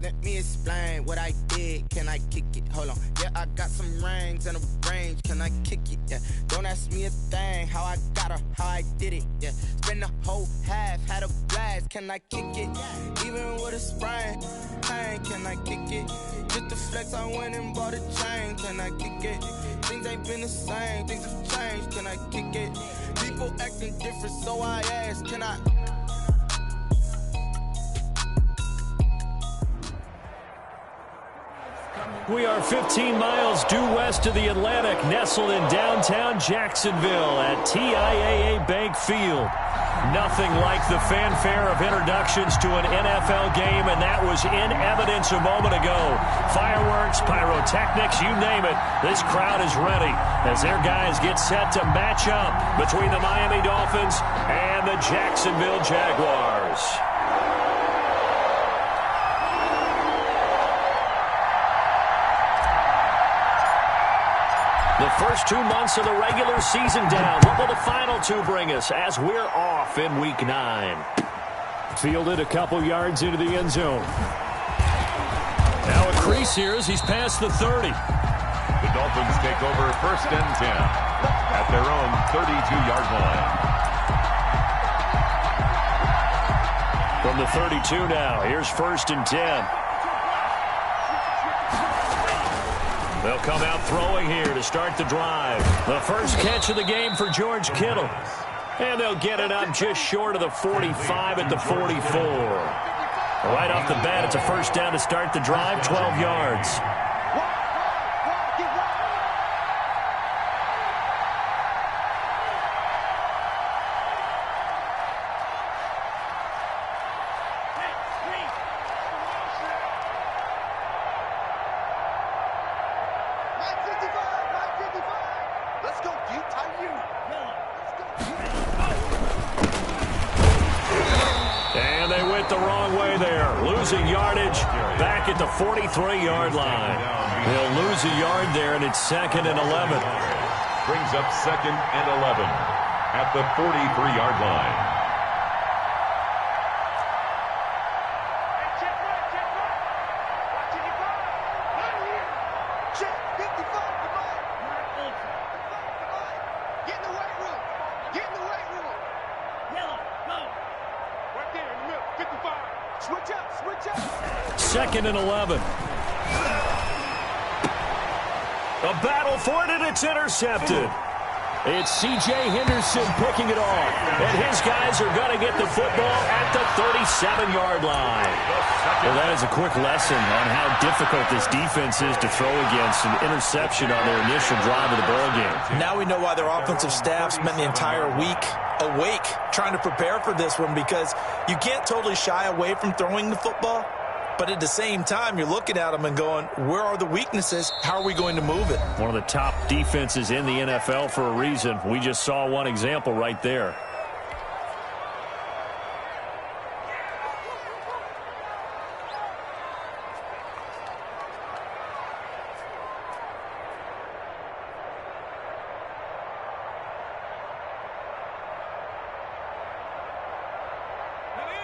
Let me explain what I did. Can I kick it? Hold on. Yeah, I got some rings and a range. Can I kick it? Yeah. Don't ask me a thing. How I got her, how I did it. Yeah. Spend the whole half, had a blast. Can I kick it? Even with a sprain. Pain, can I kick it? Just the flex, I went and bought a chain. Can I kick it? Things ain't been the same. Things have changed. Can I kick it? People acting different, so I ask. Can I? We are 15 miles due west of the Atlantic, nestled in downtown Jacksonville at TIAA Bank Field. Nothing like the fanfare of introductions to an NFL game, and that was in evidence a moment ago. Fireworks, pyrotechnics, you name it. This crowd is ready as their guys get set to match up between the Miami Dolphins and the Jacksonville Jaguars. The first 2 months of the regular season down. What will the final two bring us as we're off in Week 9? Fielded a couple yards into the end zone. Now a crease here as he's past the 30. The Dolphins take over 1st and 10 at their own 32-yard line. From the 32 now, here's 1st and 10. They'll come out throwing here to start the drive. The first catch of the game for George Kittle. And they'll get it up just short of the 45 at the 44. Right off the bat, it's a first down to start the drive, 12 yards. The wrong way there. Losing yardage back at the 43-yard line. They'll lose a yard there, and it's 2nd and 11. Brings up 2nd and 11 at the 43-yard line. Second and 11. A battle for it, and it's intercepted. It's C.J. Henderson picking it off. And his guys are going to get the football at the 37-yard line. Well, that is a quick lesson on how difficult this defense is to throw against an interception on their initial drive of the ballgame. Now we know why their offensive staff spent the entire week awake trying to prepare for this one, because you can't totally shy away from throwing the football. But at the same time, you're looking at them and going, where are the weaknesses? How are we going to move it? One of the top defenses in the NFL for a reason. We just saw one example right there.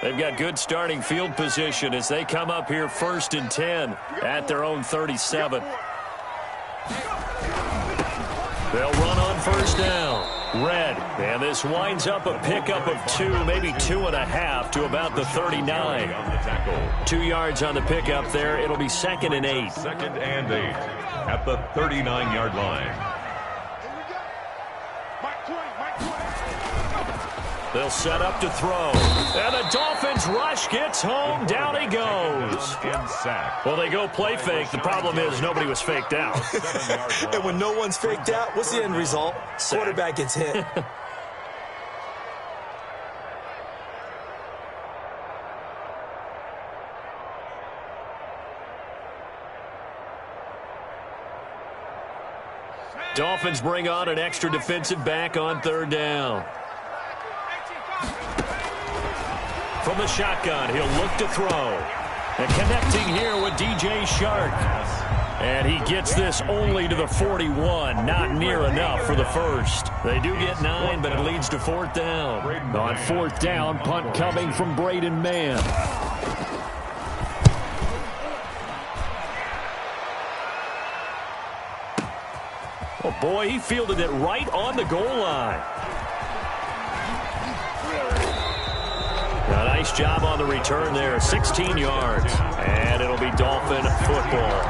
They've got good starting field position as they come up here 1st and 10 at their own 37. They'll run on 1st down. Red. And this winds up a pickup of 2, maybe 2.5 to about the 39. 2 yards on the pickup there. It'll be 2nd and 8. 2nd and 8 at the 39-yard line. They'll set up to throw. And the Dolphins rush gets home. Down he goes. Well, they go play fake. The problem is nobody was faked out. And when no one's faked out, what's the end result? Quarterback gets hit. Dolphins bring on an extra defensive back on 3rd down. From the shotgun, he'll look to throw. And connecting here with DJ Shark. And he gets this only to the 41. Not near enough for the first. They do get 9, but it leads to 4th down. On 4th down, punt coming from Braden Mann. Boy, he fielded it right on the goal line. A nice job on the return there, 16 yards. And it'll be Dolphin football.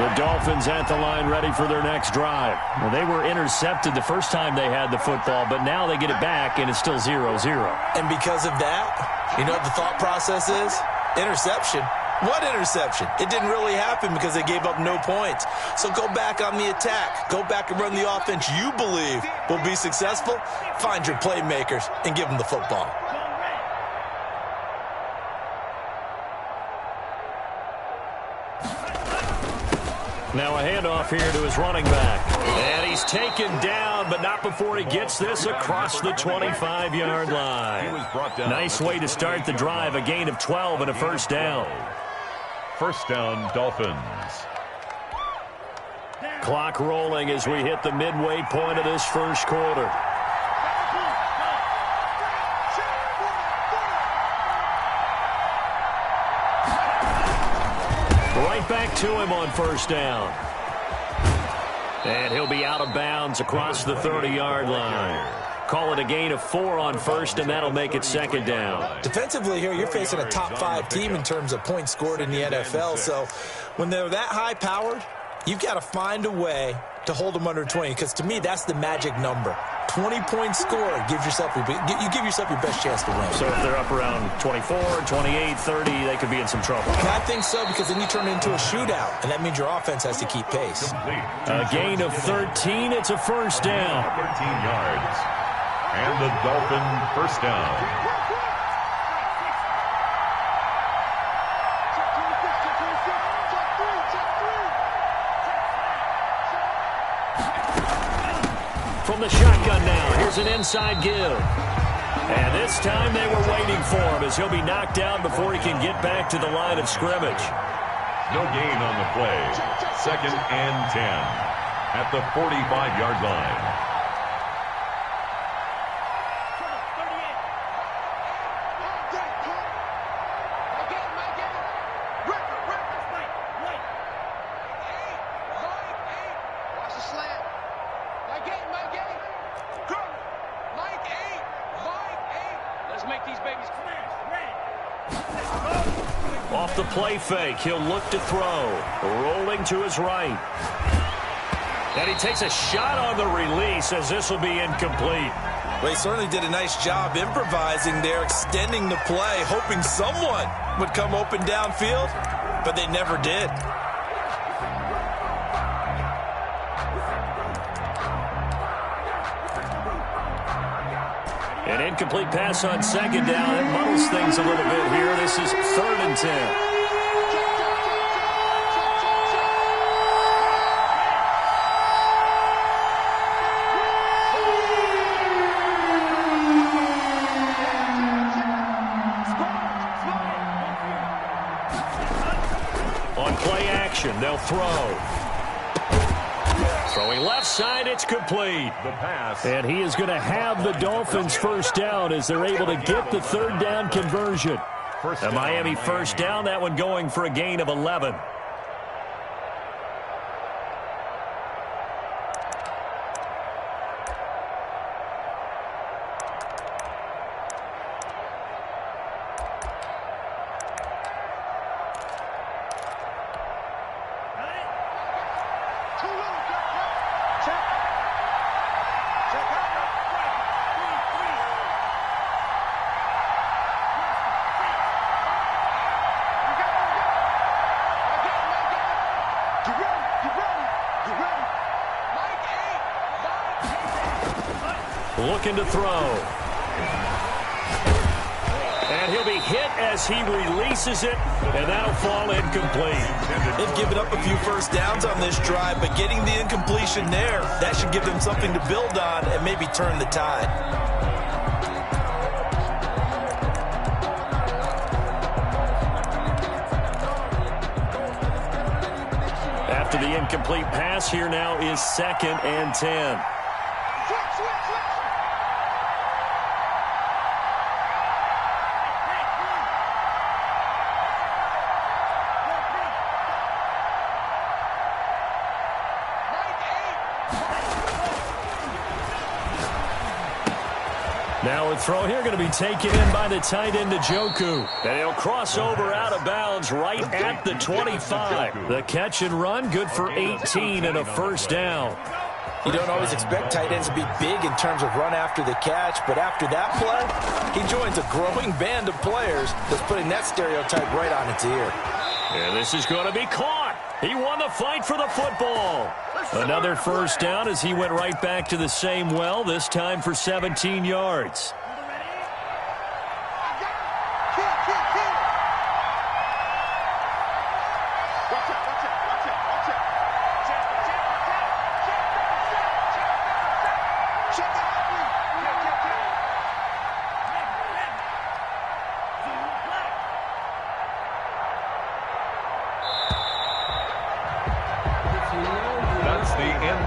The Dolphins at the line ready for their next drive. Well, they were intercepted the first time they had the football, but now they get it back, and it's still 0-0. And because of that, you know what the thought process is? Interception. What interception? It didn't really happen because they gave up no points. So go back on the attack. Go back and run the offense you believe will be successful. Find your playmakers and give them the football. Now a handoff here to his running back. And he's taken down, but not before he gets this across the 25-yard line. Nice way to start the drive. A gain of 12 and a first down. First down, Dolphins. Clock rolling as we hit the midway point of this first quarter. Right back to him on first down. And he'll be out of bounds across the 30-yard line. Call it a gain of 4 on first, and that'll make it second down. Defensively here, you're facing a top-5 team in terms of points scored in the NFL. So when they're that high-powered, you've got to find a way to hold them under 20, because to me, that's the magic number. 20-point score gives yourself you give yourself your best chance to win. So if they're up around 24, 28, 30, they could be in some trouble. And I think so, because then you turn it into a shootout, and that means your offense has to keep pace. A gain of 13. It's a first down. 13 yards. And the Dolphin first down. From the shotgun now, here's an inside give. And this time they were waiting for him as he'll be knocked down before he can get back to the line of scrimmage. No gain on the play. Second and 10 at the 45-yard line. Off the play fake, he'll look to throw. Rolling to his right. And he takes a shot on the release as this will be incomplete. Well, he certainly did a nice job improvising there, extending the play, hoping someone would come open downfield, but they never did. An incomplete pass on second down. It muddles things a little bit here. This is 3rd and 10. On play action, they'll throw. Throwing left side, it's complete. The pass. And he is going to have the Dolphins first down as they're able to get the 3rd down conversion. A Miami first down, that one going for a gain of 11. Looking to throw. And he'll be hit as he releases it, and that'll fall incomplete. They've given up a few first downs on this drive, but getting the incompletion there, that should give them something to build on and maybe turn the tide. After the incomplete pass, here now is 2nd and 10. Now a throw here going to be taken in by the tight end Njoku. And he'll cross over out of bounds right at the 25. The catch and run, good for 18 and a first down. You don't always expect tight ends to be big in terms of run after the catch, but after that play, he joins a growing band of players that's putting that stereotype right on its ear. And this is going to be caught. He won the fight for the football. Another first down as he went right back to the same well, this time for 17 yards.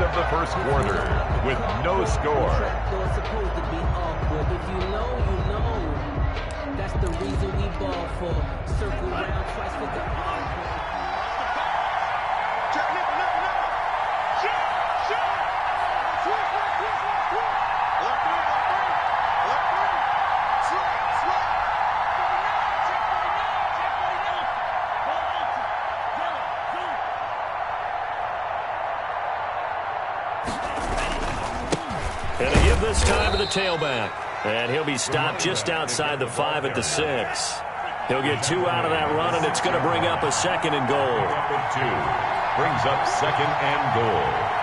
The first quarter with no score. Supposed to be awkward. If you know, you know. That's the reason we ball for. Circle round twice for the encore. And they give this time to the tailback. And he'll be stopped just outside the 5 at the 6. He'll get 2 out of that run, and it's going to bring up a second and goal. Up at 2. Brings up second and goal.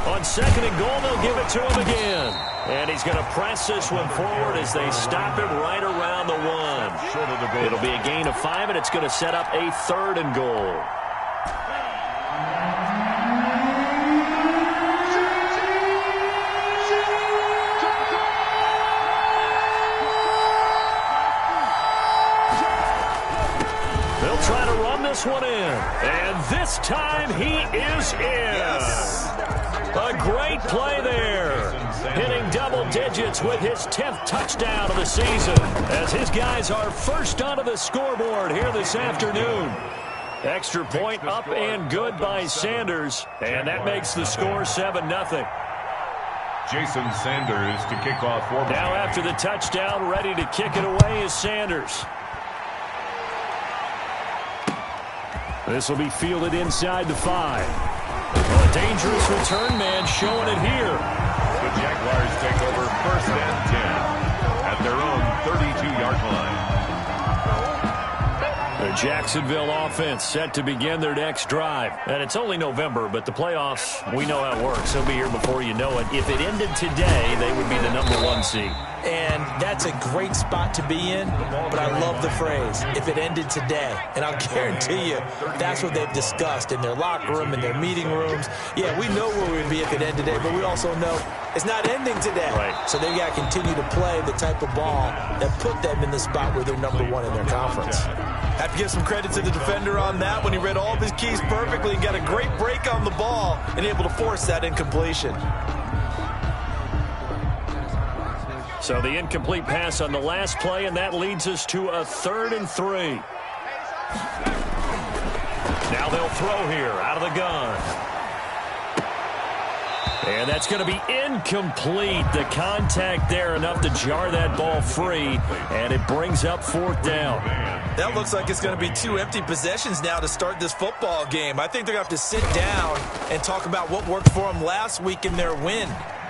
On second and goal, they'll give it to him again. And he's going to press this one forward as they stop it right around the 1. It'll be a gain of 5, and it's going to set up a third and goal. They'll try to run this one in. And this time he is in. Yes. A great play there. Hitting double digits with his 10th touchdown of the season as his guys are first onto the scoreboard here this afternoon. Extra point up and good by Sanders, and that makes the score 7-0. Jason Sanders to kick off for now after the touchdown, ready to kick it away is Sanders. This will be fielded inside the 5. A dangerous return man showing it here. The Jaguars take over first and 10 at their own 32-yard line. The Jacksonville offense set to begin their next drive. And it's only November, but the playoffs, we know how it works. They'll be here before you know it. If it ended today, they would be the #1 seed. And that's a great spot to be in, but I love the phrase, if it ended today. And I'll guarantee you, that's what they've discussed in their locker room, in their meeting rooms. Yeah, we know where we'd be if it ended today, but we also know it's not ending today. Right. So they've got to continue to play the type of ball that put them in the spot where they're #1 in their conference. Have to give some credit to the defender on that when he read all of his keys perfectly and got a great break on the ball and able to force that incompletion. So the incomplete pass on the last play, and that leads us to a 3rd and 3. Now they'll throw here out of the gun. And that's going to be incomplete. The contact there enough to jar that ball free, and it brings up 4th down. That looks like it's going to be 2 empty possessions now to start this football game. I think they're going to have to sit down and talk about what worked for them last week in their win.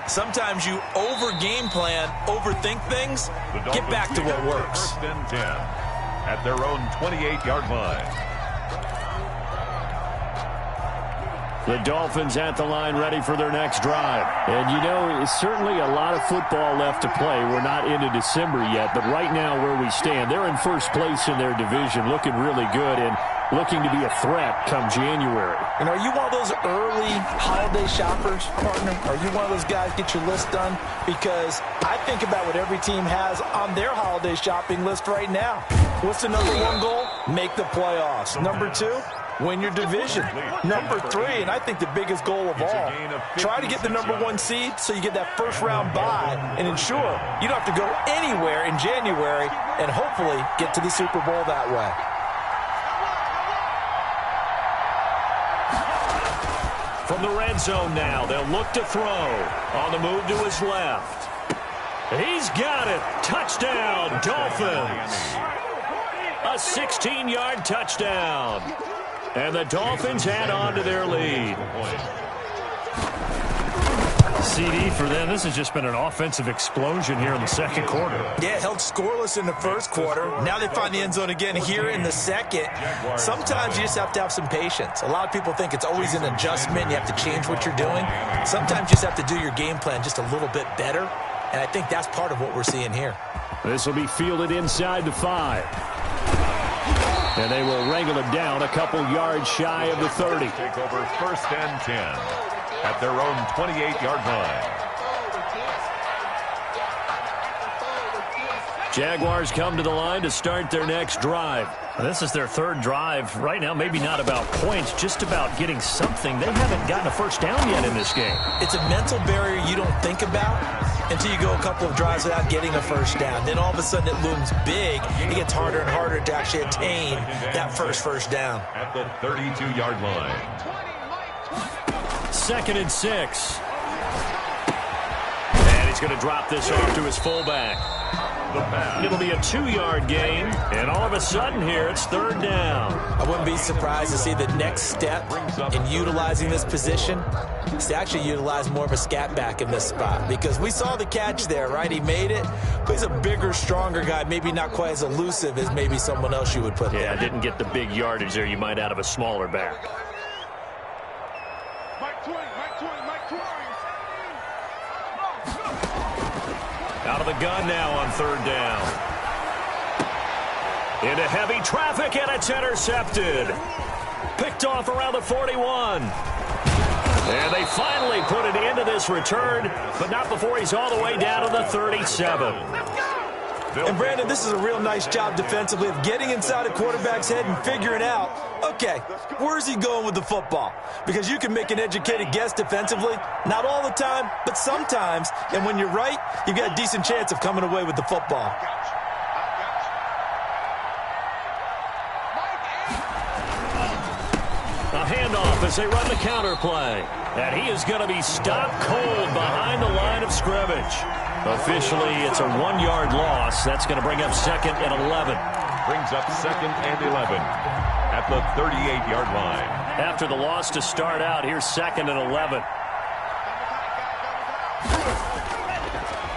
Sometimes you over-game plan, overthink things, get back to what works. First and 10 at their own 28-yard line. The Dolphins at the line ready for their next drive. And, you know, it's certainly a lot of football left to play. We're not into December yet, but right now where we stand, they're in first place in their division, looking really good and looking to be a threat come January. And are you one of those early holiday shoppers, partner? Are you one of those guys get your list done? Because I think about what every team has on their holiday shopping list right now. What's the #1 goal? Make the playoffs. #2? win your division. Number 3, and I think the biggest goal of all, try to get the number 1 seed so you get that first-round bye and ensure you don't have to go anywhere in January and hopefully get to the Super Bowl that way. From the red zone now, they'll look to throw. On the move to his left. He's got it. Touchdown, Dolphins. A 16-yard touchdown. And the Dolphins add on to their lead. CD for them. This has just been an offensive explosion here in the second quarter. Yeah, held scoreless in the first quarter. Now they find the end zone again here in the second. Sometimes you just have to have some patience. A lot of people think it's always an adjustment. You have to change what you're doing. Sometimes you just have to do your game plan just a little bit better. And I think that's part of what we're seeing here. This will be fielded inside the 5. And they will wrangle it down a couple yards shy of the 30. Take over first and 10 at their own 28-yard line. Jaguars come to the line to start their next drive. This is their third drive. Right now, maybe not about points, just about getting something. They haven't gotten a first down yet in this game. It's a mental barrier you don't think about until you go a couple of drives without getting a first down. Then all of a sudden it looms big. It gets harder and harder to actually attain that first down. At the 32-yard line. 2nd and 6. And he's going to drop this off to his fullback. It'll be a 2-yard gain, and all of a sudden here it's 3rd down. I wouldn't be surprised to see the next step in utilizing this position is to actually utilize more of a scat back in this spot, because we saw the catch there, right? He made it, but he's a bigger, stronger guy, maybe not quite as elusive as maybe someone else you would put there. Yeah, didn't get the big yardage there you might out of a smaller back. Out of the gun now on 3rd down. Into heavy traffic, and it's intercepted. Picked off around the 41. And they finally put it into this return, but not before he's all the way down to the 37. And, Brandon, this is a real nice job defensively of getting inside a quarterback's head and figuring out, okay, where's he going with the football? Because you can make an educated guess defensively, not all the time, but sometimes. And when you're right, you've got a decent chance of coming away with the football. A handoff as they run the counter play. And he is going to be stopped cold behind the line of scrimmage. Officially, it's a 1-yard loss. That's going to bring up 2nd and 11. Brings up 2nd and 11 at the 38-yard line. After the loss to start out, here's 2nd and 11.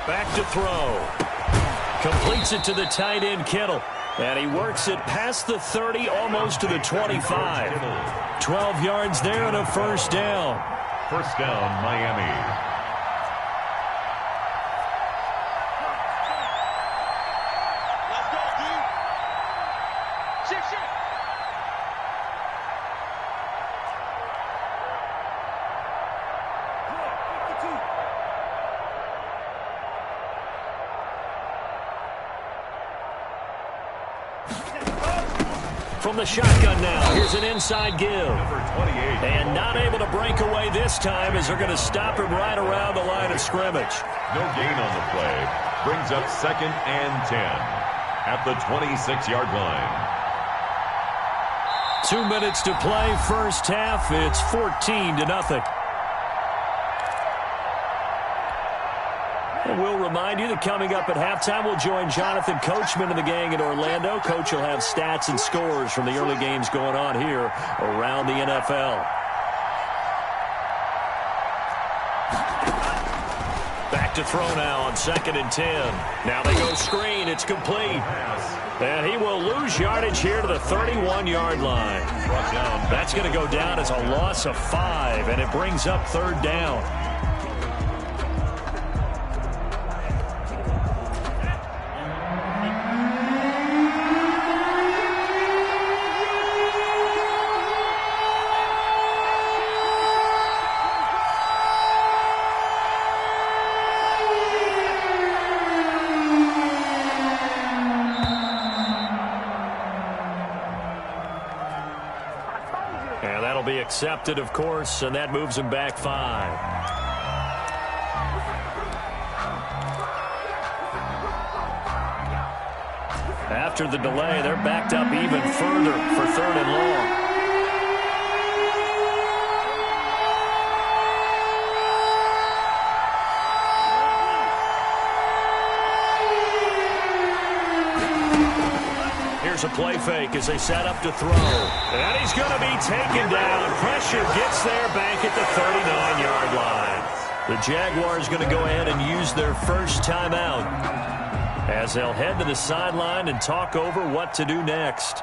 Back to throw. Completes it to the tight end, Kittle. And he works it past the 30, almost to the 25. 12 yards there and a first down. First down, Miami. From the shotgun now, here's an inside give. Number 28. And not able to break away this time as they're going to stop him right around the line of scrimmage. No gain on the play. Brings up 2nd and 10 at the 26-yard line. 2 minutes to play, first half. It's 14-0. And we'll remind you that coming up at halftime, we'll join Jonathan Coachman and the gang in Orlando. Coach will have stats and scores from the early games going on here around the NFL. Back to throw now on 2nd and 10. Now they go screen. It's complete. And he will lose yardage here to the 31-yard line. That's going to go down as a loss of 5, and it brings up 3rd down. be accepted, of course, and that moves them back 5. After the delay, they're backed up even further for 3rd and long. Here's a play fake as they set up to throw. And he's going to be taken down. Pressure gets there back at the 39-yard line. The Jaguars going to go ahead and use their first timeout as they'll head to the sideline and talk over what to do next.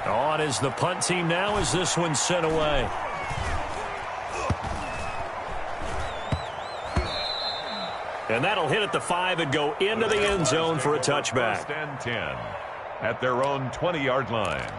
On is the punt team now as this one's sent away. And that'll hit at the 5 and go into the end zone for a touchback. 1st and 10 at their own 20-yard line.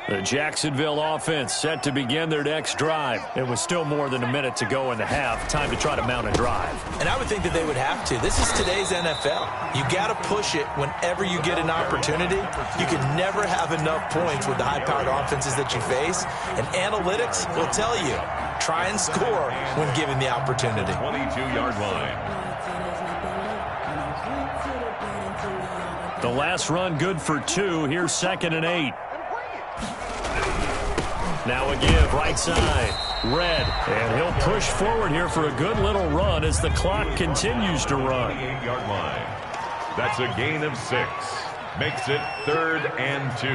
The Jacksonville offense set to begin their next drive. It was still more than a minute to go in the half. Time to try to mount a drive. And I would think that they would have to. This is today's NFL. You got to push it whenever you get an opportunity. You can never have enough points with the high-powered offenses that you face. And analytics will tell you, try and score when given the opportunity. 22-yard line. The last run good for 2. Here's 2nd and 8. Now a give, right side. Red, and he'll push forward here for a good little run as the clock continues to run. 28-yard line. That's a gain of 6. Makes it 3rd and 2.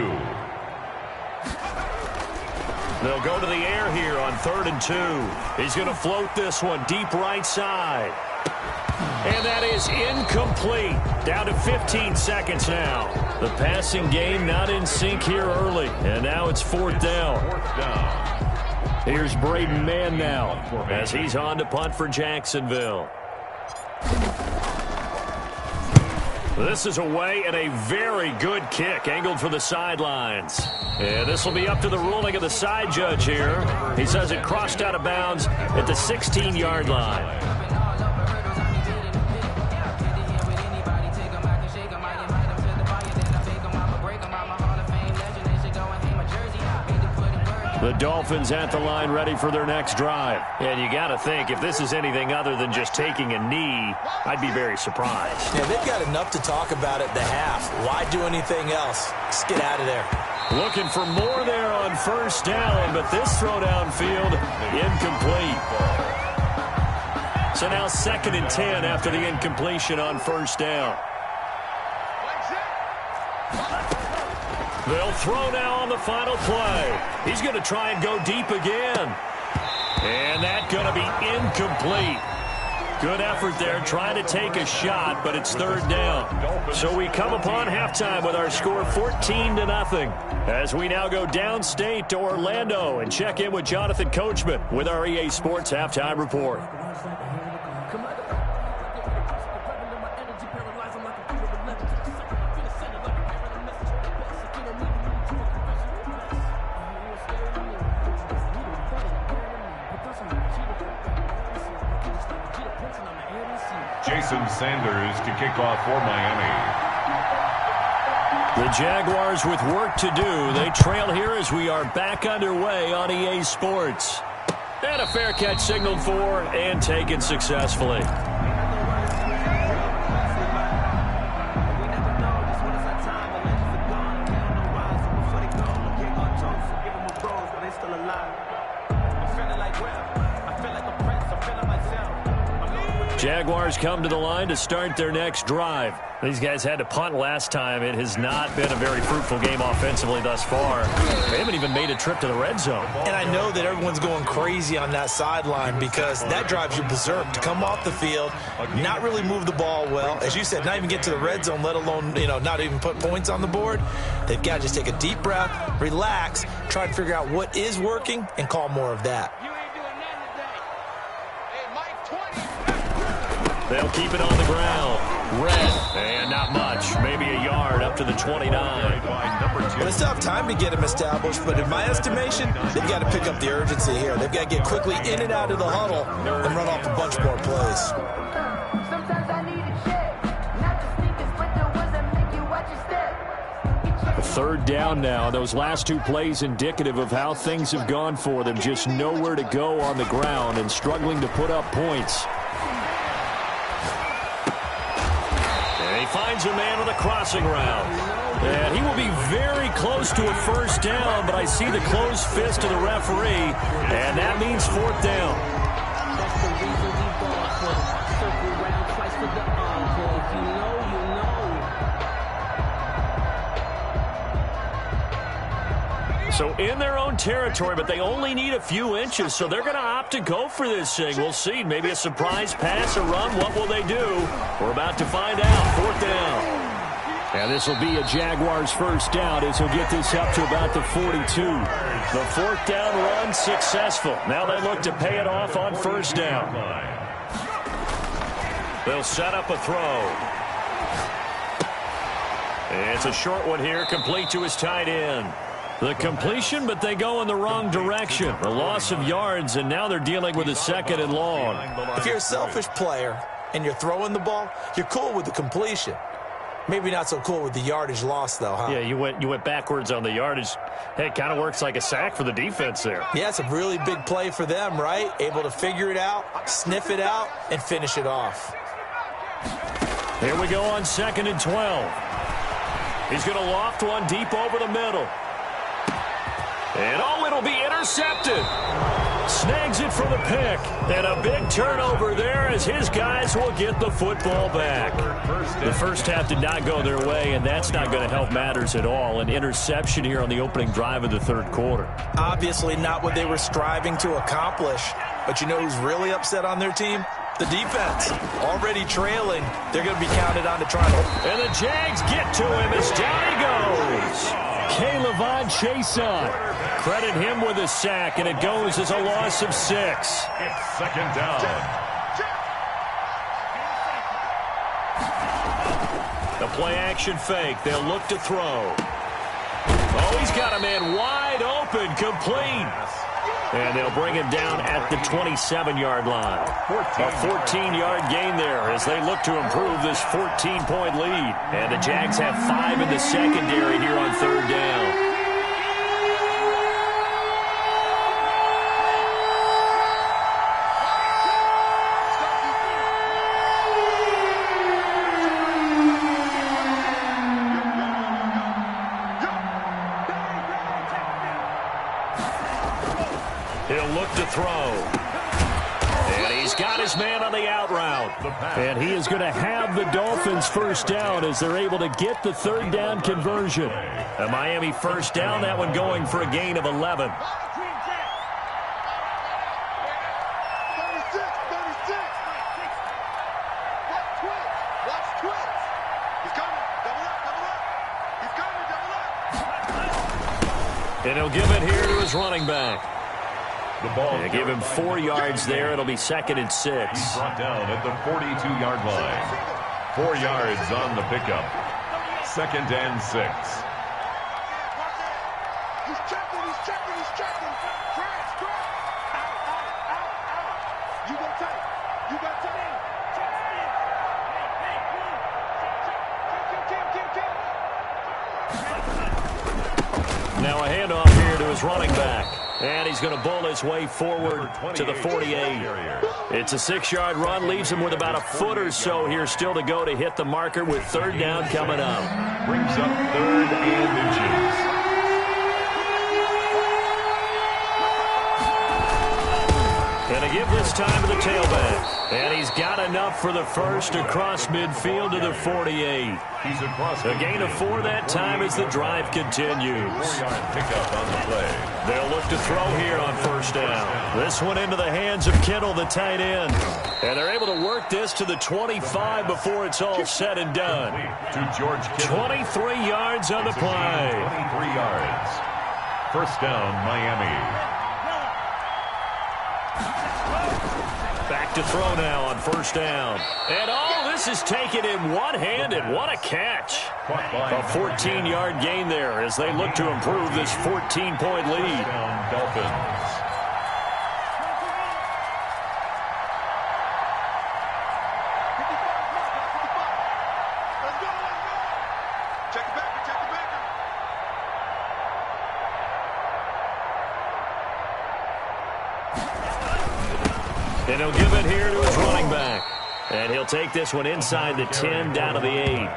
They'll go to the air here on 3rd and 2. He's going to float this one deep right side. And that is incomplete. Down to 15 seconds now. The passing game not in sync here early. And now it's 4th down. 4th down. Here's Braden Mann now as he's on to punt for Jacksonville. This is away and a very good kick angled for the sidelines. And this will be up to the ruling of the side judge here. He says it crossed out of bounds at the 16-yard line. The Dolphins at the line ready for their next drive. And you got to think, if this is anything other than just taking a knee, I'd be very surprised. Yeah, they've got enough to talk about at the half. Why do anything else? Just get out of there. Looking for more there on 1st down, but this throw downfield, incomplete. So now 2nd and 10 after the incompletion on 1st down. They'll throw now on the final play. He's going to try and go deep again. And that's going to be incomplete. Good effort there, trying to take a shot, but it's 3rd down. So we come upon halftime with our score 14-0. As we now go downstate to Orlando and check in with Jonathan Coachman with our EA Sports Halftime Report. Jason Sanders to kick off for Miami. The Jaguars with work to do. They trail here as we are back underway on EA Sports. And a fair catch signaled for and taken successfully. Jaguars come to the line to start their next drive. These guys had to punt last time. It has not been a very fruitful game offensively thus far. They haven't even made a trip to the red zone. And I know that everyone's going crazy on that sideline because that drives you berserk to come off the field, not really move the ball well. As you said, not even get to the red zone, let alone, not even put points on the board. They've got to just take a deep breath, relax, try to figure out what is working, and call more of that. They'll keep it on the ground. Red, and not much. Maybe a yard up to the 29. Well, they still have time to get him established, but in my estimation, they've got to pick up the urgency here. They've got to get quickly in and out of the huddle and run off a bunch more plays. Third down now. Those last two plays indicative of how things have gone for them. Just nowhere to go on the ground and struggling to put up points. And he finds a man on the crossing route. And he will be very close to a first down, but I see the closed fist of the referee, and that means fourth down. That's the reason we ball for. Circle round twice for the encore. If you know, you know. So in their own territory, but they only need a few inches, so they're going to opt to go for this thing. We'll see. Maybe a surprise pass or run. What will they do? We're about to find out. Fourth down. And this will be a Jaguars first down as he'll get this up to about the 42. The fourth down run successful. Now they look to pay it off on first down. They'll set up a throw. It's a short one here, complete to his tight end. The completion, but they go in the wrong direction. A loss of yards, and now they're dealing with a second and long. If you're a selfish player and you're throwing the ball, you're cool with the completion. Maybe not so cool with the yardage loss, though, huh? Yeah, you went backwards on the yardage. Hey, it kind of works like a sack for the defense there. Yeah, it's a really big play for them, right? Able to figure it out, sniff it out, and finish it off. Here we go on 2nd and 12. He's going to loft one deep over the middle. And it'll be intercepted. Snags it for the pick. And a big turnover there as his guys will get the football back. The first half did not go their way, and that's not going to help matters at all. An interception here on the opening drive of the third quarter. Obviously not what they were striving to accomplish. But you know who's really upset on their team? The defense. Already trailing. They're going to be counted on to try to... And the Jags get to him as down he goes. K'Lavon Chason. Credit him with a sack, and it goes as a loss of 6. It's second down. The play-action fake. They'll look to throw. Oh, he's got a man wide open, complete. And they'll bring him down at the 27-yard line. A 14-yard gain there as they look to improve this 14-point lead. And the Jags have 5 in the secondary here on third down. He'll look to throw. And he's got his man on the out route. And he is going to have the Dolphins first down as they're able to get the third down conversion. A Miami first down, that one going for a gain of 11. And he'll give it here to his running back. They give him 4 yards there. It'll be 2nd and 6. He's brought down at the 42-yard line. 4 yards on the pickup. 2nd and 6. He's checking. Out. You go tight. Now a handoff here to his running back. And he's going to bowl his way forward to the 48. It's a 6-yard run. Leaves him with about a foot or so here still to go to hit the marker with third down coming up. Brings up 3rd and inches. And to give this time to the tailback. And he's got enough for the first across midfield to the 48. He's across A gain of 4 that time as the drive continues. 4-yard pickup on the play. They'll look to throw here on first down. This one into the hands of Kittle, the tight end. And they're able to work this to the 25 before it's all said and done. To George Kittle. 23 yards on the play. 23 yards. First down, Miami. Back to throw now on first down. And this is taken in one-handed. What a catch. A 14-yard gain there as they look to improve this 14-point lead. Dolphins. And he'll give it here to his running back. And he'll take this one inside the 10 down to the 8.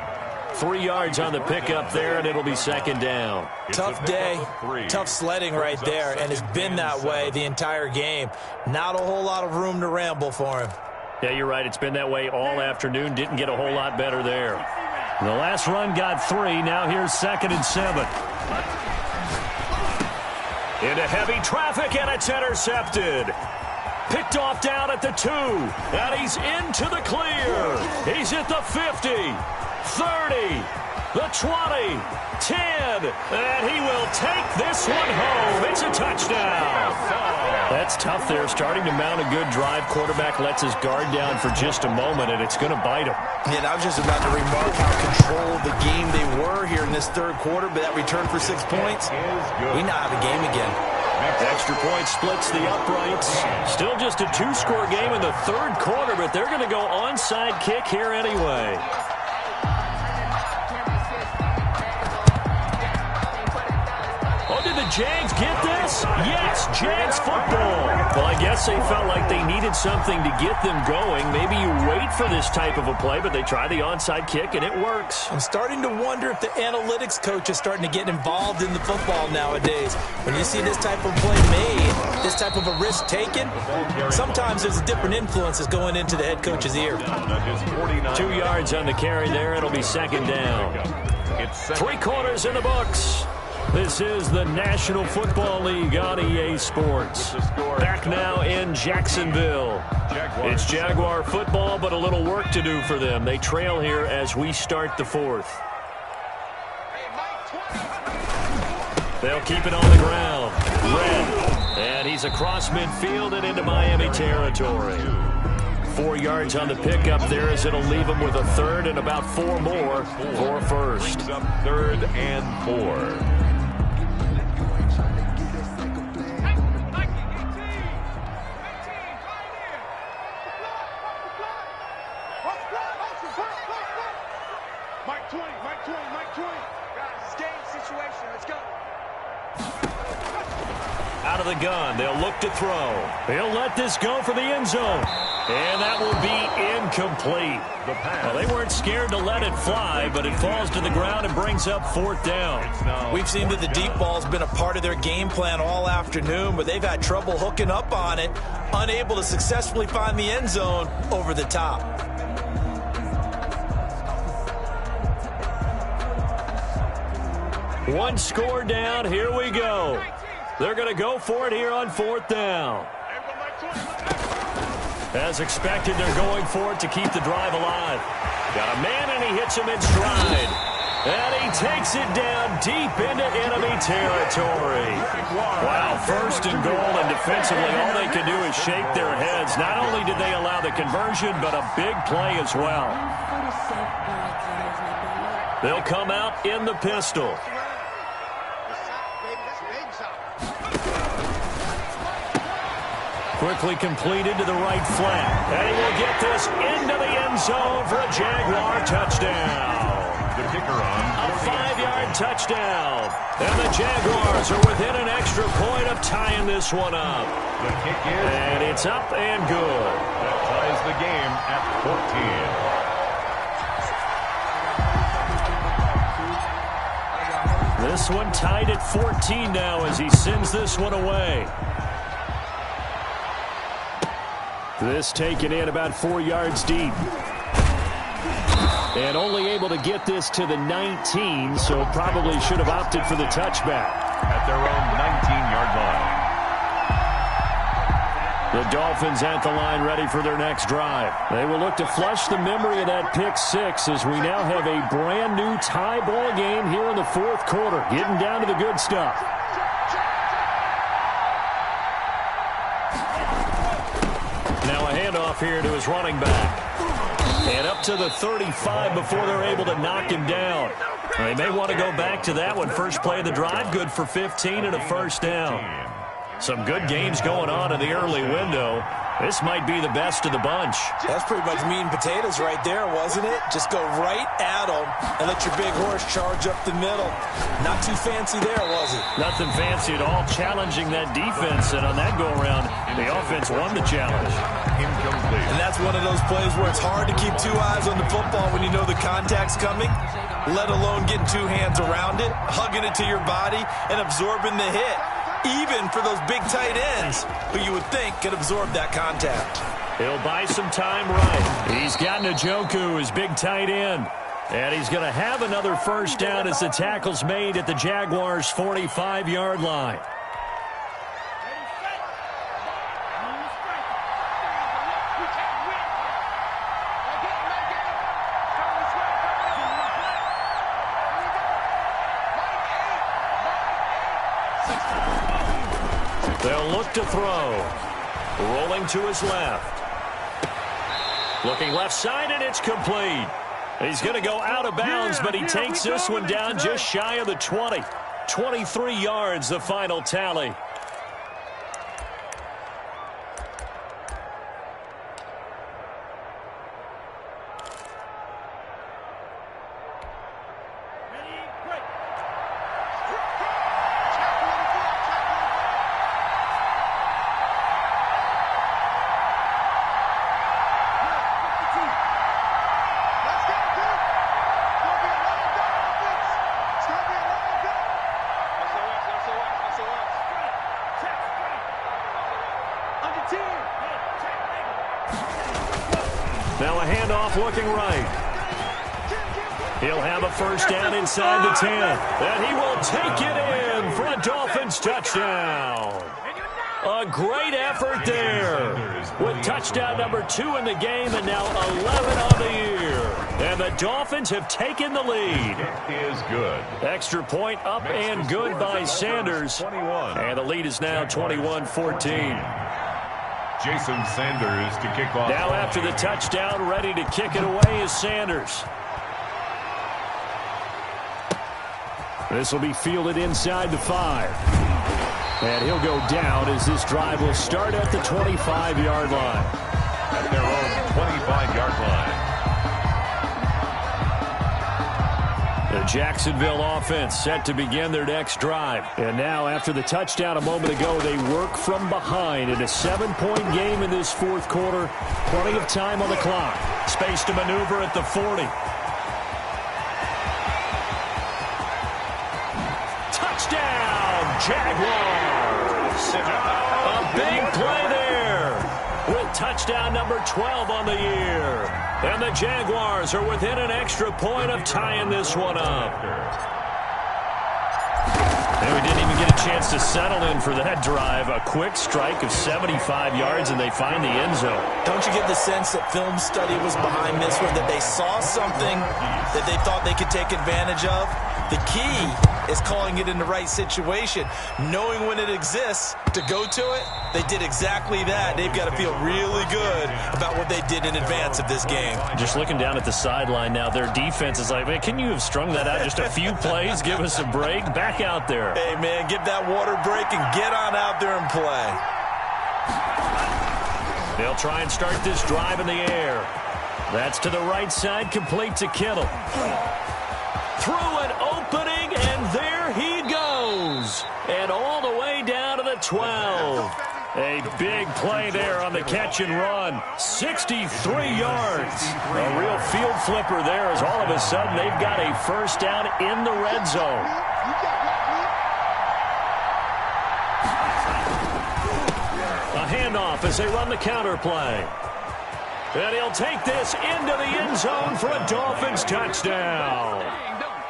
3 yards on the pickup there, and it'll be second down. Tough day, tough sledding right there, and it's been that way the entire game. Not a whole lot of room to ramble for him. Yeah, you're right. It's been that way all afternoon. Didn't get a whole lot better there. The last run got 3. Now here's 2nd and 7. Into heavy traffic, and it's intercepted. Picked off down at the 2, and he's into the clear. He's at the 50, 30, the 20, 10, and he will take this one home. It's a touchdown. That's tough there. Starting to mount a good drive. Quarterback lets his guard down for just a moment, and it's going to bite him. And I was just about to remark how controlled the game they were here in this third quarter, but that return for 6 points, we now have a game again. Extra point splits the uprights. Still just a 2-score game in the third quarter, but they're going to go onside kick here anyway. Oh, did the Jags get this? Yes, Jags football. Well, I guess they felt like they needed something to get them going. Maybe you wait for this type of a play, but they try the onside kick, and it works. I'm starting to wonder if the analytics coach is starting to get involved in the football nowadays. When you see this type of play made, this type of a risk taken, sometimes there's different influences going into the head coach's ear. 2 yards on the carry there. It'll be second down. 3 quarters in the books. This is the National Football League on EA Sports. Back now in Jacksonville. It's Jaguar football, but a little work to do for them. They trail here as we start the 4th. They'll keep it on the ground. Red. And he's across midfield and into Miami territory. 4 yards on the pickup there as it'll leave him with a third and about 4 more for first. 3rd and 4. Out of the gun, they'll look to throw. He'll let this go for the end zone. And that will be incomplete. Well, they weren't scared to let it fly, but it falls to the ground and brings up 4th down. We've seen that the deep ball's been a part of their game plan all afternoon, but they've had trouble hooking up on it, unable to successfully find the end zone over the top. One score down. Here we go. They're going to go for it here on 4th down. As expected, they're going for it to keep the drive alive. Got a man, and he hits him in stride. And he takes it down deep into enemy territory. Wow, 1st and goal, and defensively, all they can do is shake their heads. Not only did they allow the conversion, but a big play as well. They'll come out in the pistol. Quickly completed to the right flat. And he will get this into the end zone for a Jaguar touchdown. The kicker on. A 5-yard touchdown. And the Jaguars are within an extra point of tying this one up. The kick is. And it's up and good. That ties the game at 14. This one tied at 14 now as he sends this one away. This taken in about 4 yards deep. And only able to get this to the 19, so probably should have opted for the touchback. At their own 19-yard line. The Dolphins at the line ready for their next drive. They will look to flush the memory of that pick 6 as we now have a brand new tie ball game here in the 4th quarter. Getting down to the good stuff. Now Now a handoff here to his running back. And up to the 35 before they're able to knock him down. They may want to go back to that one. First play of the drive, good for 15 and a first down. Some good games going on in the early window. This might be the best of the bunch. That's pretty much meat and potatoes right there, wasn't it? Just go right at them and let your big horse charge up the middle. Not too fancy there, was it? Nothing fancy at all, challenging that defense. And on that go-around, the offense won the challenge. Incomplete. And that's one of those plays where it's hard to keep two eyes on the football when you know the contact's coming, let alone getting two hands around it, hugging it to your body, and absorbing the hit. Even for those big tight ends who you would think could absorb that contact. He'll buy some time right. He's got Njoku, his big tight end. And he's going to have another first down as the tackle's made at the Jaguars' 45-yard line. They'll look to throw. Rolling to his left. Looking left side, and it's complete. He's going to go out of bounds, but he takes this one down just shy of the 20. 23 yards, the final tally. Now a handoff looking right. He'll have a first down inside the 10. And he will take it in for a Dolphins touchdown. A great effort there with touchdown number 2 in the game and now 11 on the year. And the Dolphins have taken the lead. It is good. Extra point up and good by Sanders. And the lead is now 21-14. Jason Sanders to kick off. Now after the touchdown, ready to kick it away is Sanders. This will be fielded inside the 5. And he'll go down as this drive will start at the 25-yard line. At their own 25-yard line. The Jacksonville offense set to begin their next drive. And now after the touchdown a moment ago, they work from behind in a 7-point game in this fourth quarter. Plenty of time on the clock. Space to maneuver at the 40. Touchdown, Jaguars! A big play there with touchdown number 12 on the year. And the Jaguars are within an extra point of tying this one up. And we didn't even get a chance to settle in for that drive. A quick strike of 75 yards, and they find the end zone. Don't you get the sense that film study was behind this one, that they saw something that they thought they could take advantage of? The key is calling it in the right situation, knowing when it exists to go to it. They did exactly that. They've got to feel really good about what they did in advance of this game. Just looking down at the sideline now, their defense is like, man, can you have strung that out just a few plays? Give us a break. Back out there. Hey, man, give that water break and get on out there and play. They'll try and start this drive in the air. That's to the right side, complete to Kittle. Through an opening, and there he goes. And all the way down to the 12. A big play there on the catch and run. 63 yards. A real field flipper there as all of a sudden they've got a first down in the red zone. A handoff as they run the counter play. And he'll take this into the end zone for a Dolphins touchdown.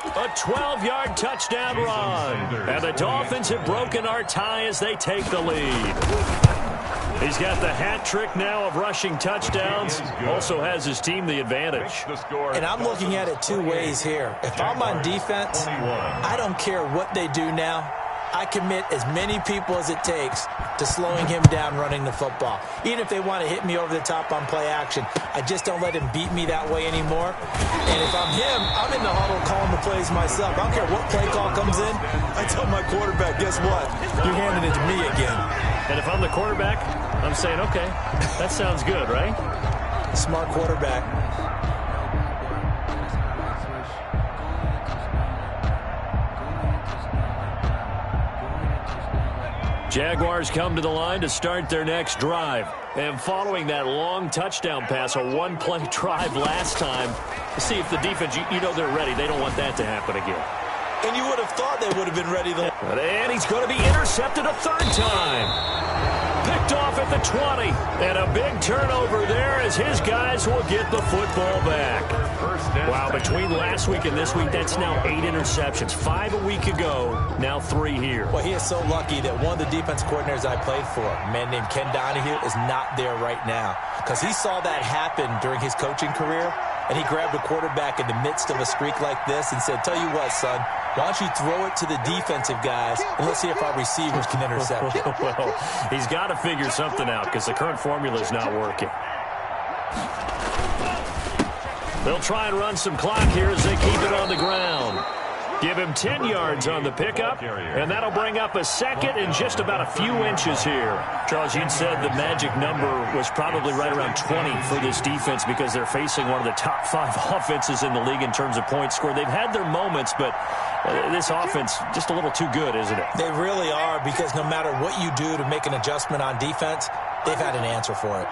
A 12-yard touchdown run. And the Dolphins have broken our tie as they take the lead. He's got the hat trick now of rushing touchdowns. Also has his team the advantage. And I'm looking at it two ways here. If I'm on defense, I don't care what they do now. I commit as many people as it takes to slowing him down running the football. Even if they want to hit me over the top on play action, I just don't let him beat me that way anymore. And if I'm him, I'm in the huddle calling the plays myself. I don't care what play call comes in. I tell my quarterback, guess what? You're handing it to me again. And if I'm the quarterback, I'm saying, okay, that sounds good, right? Smart quarterback. Jaguars come to the line to start their next drive. And following that long touchdown pass, a one-play drive last time, to see if the defense, you know they're ready. They don't want that to happen again. And you would have thought they would have been ready. And he's going to be intercepted a third time. Picked off at the 20. And a big turnover there as his guys will get the football back. Wow, between last week and this week, that's now 8 interceptions. 5 a week ago, now 3 here. Well, he is so lucky that one of the defense coordinators I played for, a man named Ken Donahue, is not there right now. Because he saw that happen during his coaching career, and he grabbed a quarterback in the midst of a streak like this and said, tell you what, son, why don't you throw it to the defensive guys, and let's see if our receivers can intercept it. Well, he's got to figure something out because the current formula is not working. They'll try and run some clock here as they keep it on the ground. Give him 10 yards on the pickup, and that'll bring up a second and just about a few inches here. Charles, you'd said the magic number was probably right around 20 for this defense because they're facing one of the top 5 offenses in the league in terms of points scored. They've had their moments, but this offense just a little too good, isn't it? They really are, because no matter what you do to make an adjustment on defense, they've had an answer for it.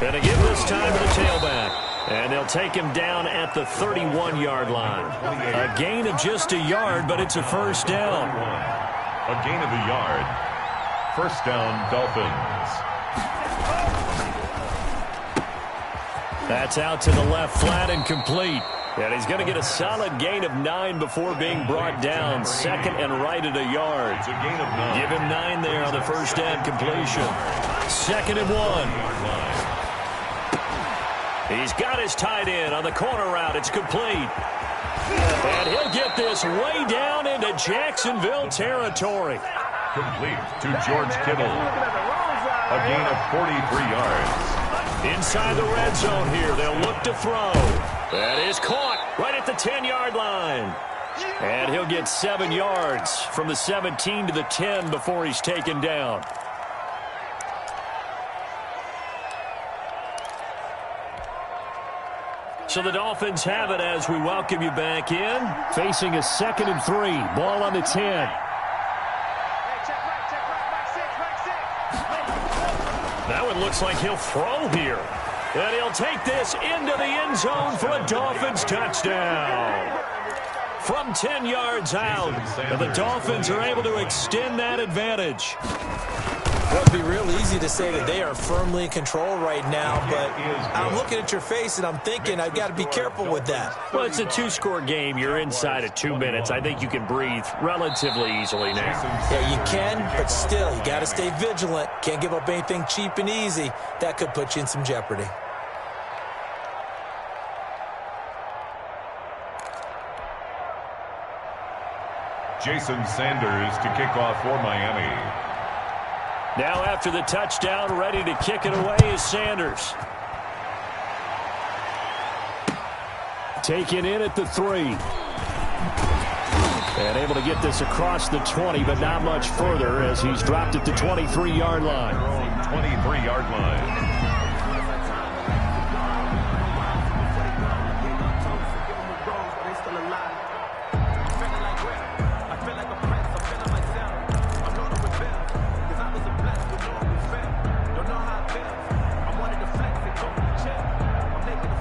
Going to give this time to the tailback. And they'll take him down at the 31-yard line. A gain of just a yard, but it's a first down. A gain of a yard. First down, Dolphins. That's out to the left flat and complete. And he's going to get a solid gain of 9 before being brought down. Second and right at a yard. It's a gain of 9. Give him 9 there on the first down completion. Second and 1. He's got his tight end on the corner route. It's complete. And he'll get this way down into Jacksonville territory. Complete to George Kittle. A gain of 43 yards. Inside the red zone here. They'll look to throw. That is caught right at the 10-yard line. And he'll get 7 yards from the 17 to the 10 before he's taken down. So the Dolphins have it as we welcome you back in. Facing a 2nd and 3. Ball on the 10. That one looks like he'll throw here. And he'll take this into the end zone for a Dolphins touchdown. From 10 yards out, and the Dolphins are able to extend that advantage. Well, it'd be real easy to say that they are firmly in control right now, but I'm looking at your face and I'm thinking I've got to be careful with that. Well, it's a 2-score game. You're inside of 2 minutes. I think you can breathe relatively easily now. Yeah, you can, but still, you got to stay vigilant. Can't give up anything cheap and easy. That could put you in some jeopardy. Jason Sanders to kick off for Miami. Now after the touchdown, ready to kick it away is Sanders. Taken in at the 3. And able to get this across the 20, but not much further as he's dropped at the 23-yard line. 23-yard line.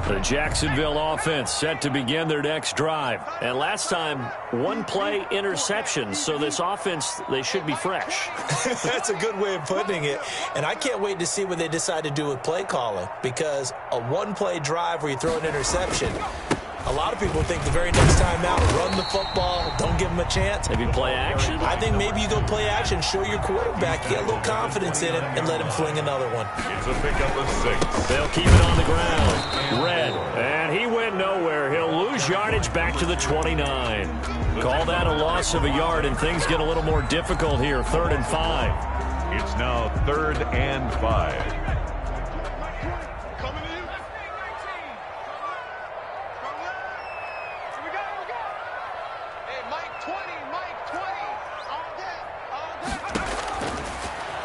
The Jacksonville offense set to begin their next drive. And last time, 1-play interception. So this offense, they should be fresh. That's a good way of putting it. And I can't wait to see what they decide to do with play calling. Because a 1-play drive where you throw an interception, A lot of people think the very next time out, run the football, don't give him a chance. Maybe play action? I think maybe you go play action, show your quarterback, get a little confidence in him, and let him fling another one. It's a pickup of 6. They'll keep it on the ground. Red, and he went nowhere. He'll lose yardage back to the 29. Call that a loss of a yard, and things get a little more difficult here, 3rd and 5. It's now 3rd and 5.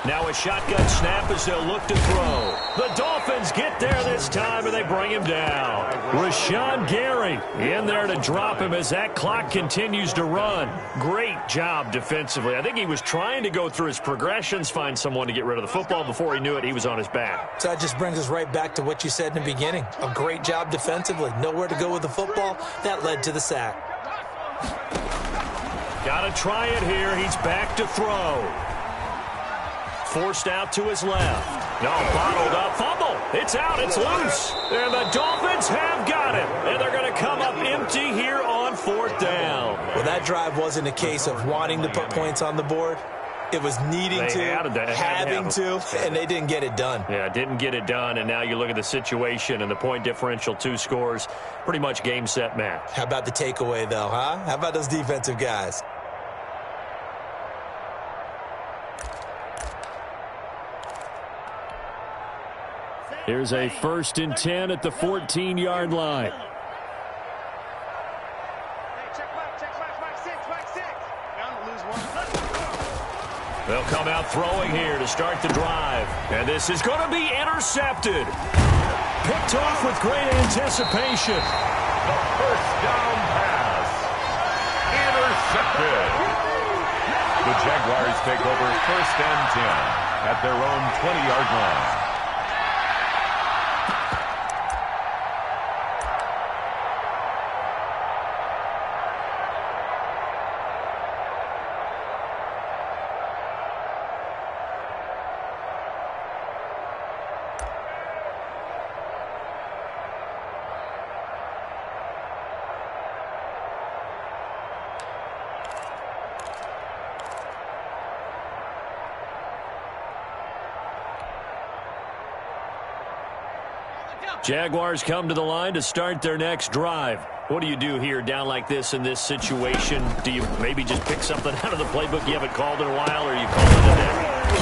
Now a shotgun snap as they'll look to throw. The Dolphins get there this time, and they bring him down. Rashawn Gary in there to drop him as that clock continues to run. Great job defensively. I think he was trying to go through his progressions, find someone to get rid of the football. Before he knew it, he was on his back. So that just brings us right back to what you said in the beginning. A great job defensively. Nowhere to go with the football. That led to the sack. Got to try it here. He's back to throw. Forced out to his left. No, bottled up. Fumble. It's out. It's loose. And the Dolphins have got it. And they're going to come up empty here on 4th down. Well, that drive wasn't a case of wanting to put points on the board. It was needing having to, and they didn't get it done. Yeah, didn't get it done, and now you look at the situation and the point differential, 2 scores, pretty much game, set, match. How about the takeaway, though, huh? How about those defensive guys? Here's a 1st and 10 at the 14-yard line. They'll come out throwing here to start the drive. And this is going to be intercepted. Picked off with great anticipation. The 1st down pass. Intercepted. The Jaguars take over 1st and 10 at their own 20-yard line. Jaguars come to the line to start their next drive. What do you do here down like this in this situation? Do you maybe just pick something out of the playbook you haven't called in a while, or you call it a day?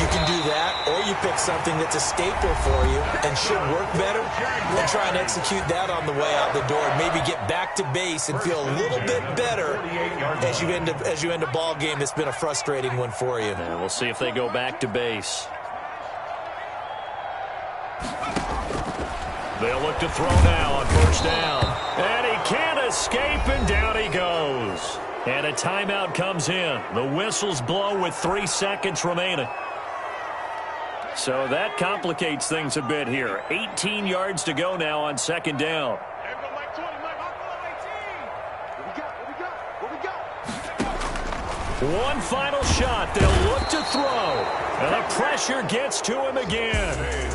You can do that, or you pick something that's a staple for you and should work better, and try and execute that on the way out the door. Maybe get back to base and feel a little bit better as you end a ball game that's been a frustrating one for you. And we'll see if they go back to base. They'll look to throw now on 1st down. And he can't escape, and down he goes. And a timeout comes in. The whistles blow with 3 seconds remaining. So that complicates things a bit here. 18 yards to go now on 2nd down. One final shot. They'll look to throw. And the pressure gets to him again.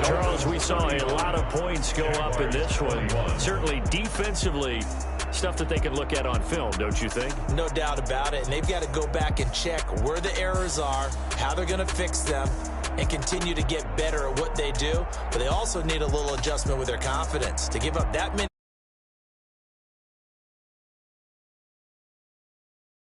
Charles, we saw a lot of points go up in this one. Certainly defensively, stuff that they can look at on film, don't you think? No doubt about it. And they've got to go back and check where the errors are, how they're going to fix them, and continue to get better at what they do. But they also need a little adjustment with their confidence. To give up that many